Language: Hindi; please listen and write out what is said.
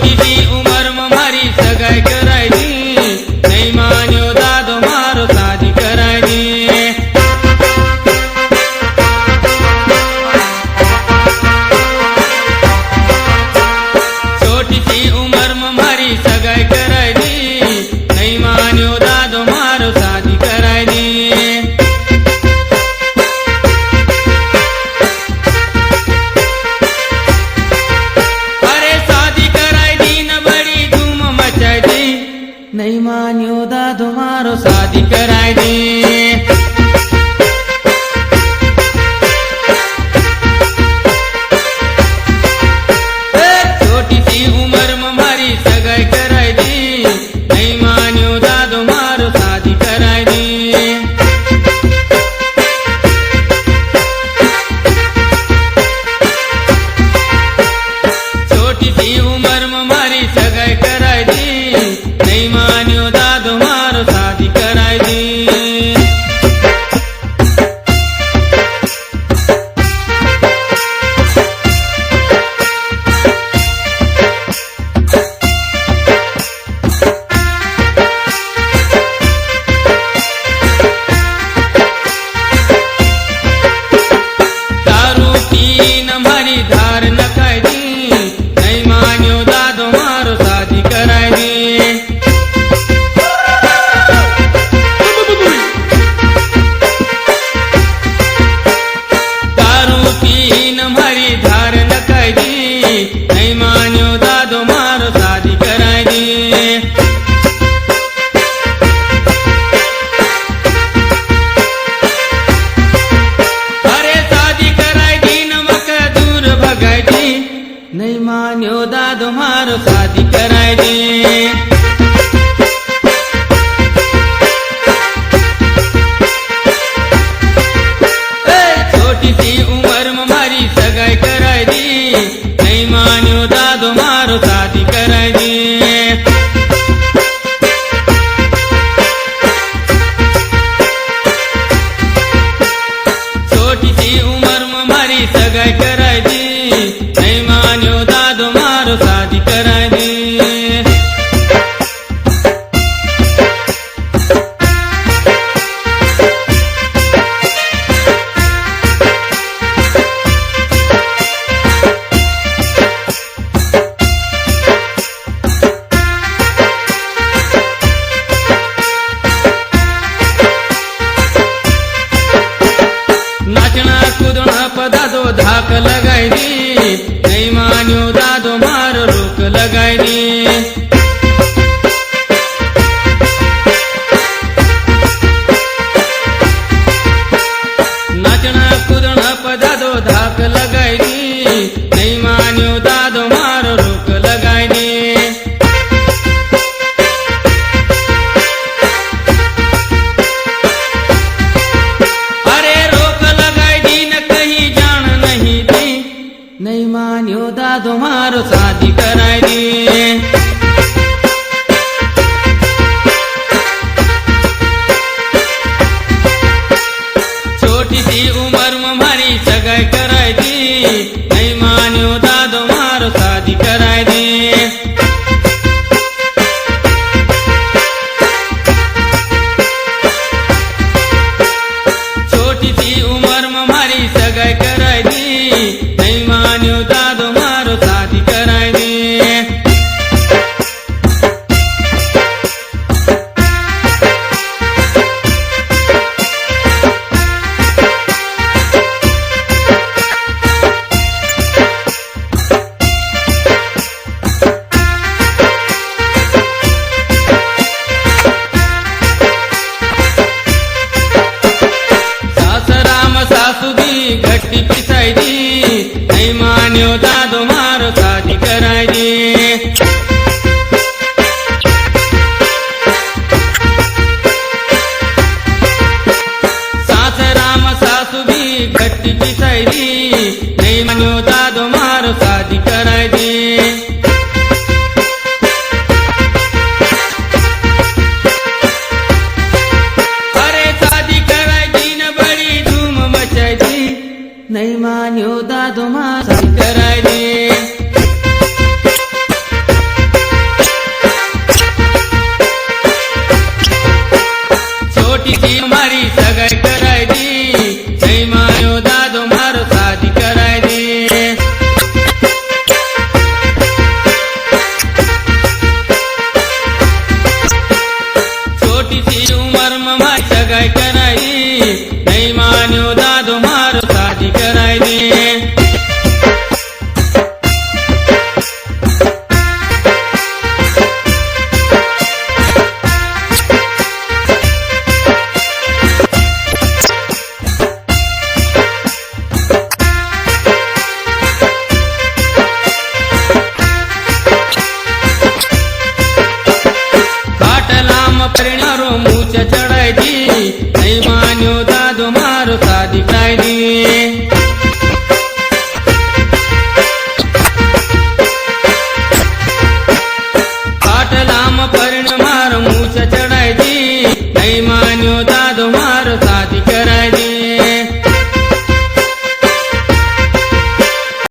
छोटी सी उम्र में मारी सगाई कराई दी, नहीं मान्यो दादो मारो शादी कराई दी। छोटी सी उम्र में मारी सगाई कराई दी, नहीं मान्यो दादो मारो शादी कराई दी। नहीं मान्यो दादो मारो शादी कराई दी। छोटी सी उम्र में मारी सगाई कराई दी, नहीं मान्यो दादो मारो शादी कराई दी। छोटी सी उम्र में मारी सगाई कराई दी, नहीं मान्यो दादो मारो शादी कराई दी। दारू पीन मारी धार न खाई दी, नहीं मान्यो दादो मारो शादी कराई दी। दारू पीन मारी धार न खाई दी, नहीं मान्यो दादो मारो शादी कराई दी। अरे शादी कराई दी नमक दूर भगाई दी, नहीं मान्यो दादो मारो शादी कराई दी। छोटी सी उम्र में मारी सगाई कराई दी, नहीं मान्यो दादो मारो शादी कराई दी। छोटी सी उम्र में मारी सगाई कराई दी, नहीं मान्यो दादो मारो शादी कराई दी। नाचना कूदना पदादो धाक लगाई दी, नहीं मान्यो दादो मारो रोक लगाई दी। नाचना कूदना पदादो धाक लगाई दी, नहीं मान्यो दादो मारो रोक लगाई दी। नहीं मान्यो दादो मारो शादी कराई दी। छोटी सी उम्र में मारी सगाई कराई दी, नहीं मान्यो दादो मारो शादी कराई दी। छोटी सी उम्र में मारी सगाई कराई दी, नहीं मान्यो दादो मारो शादी कराई दी। રામ પર્ણ મારું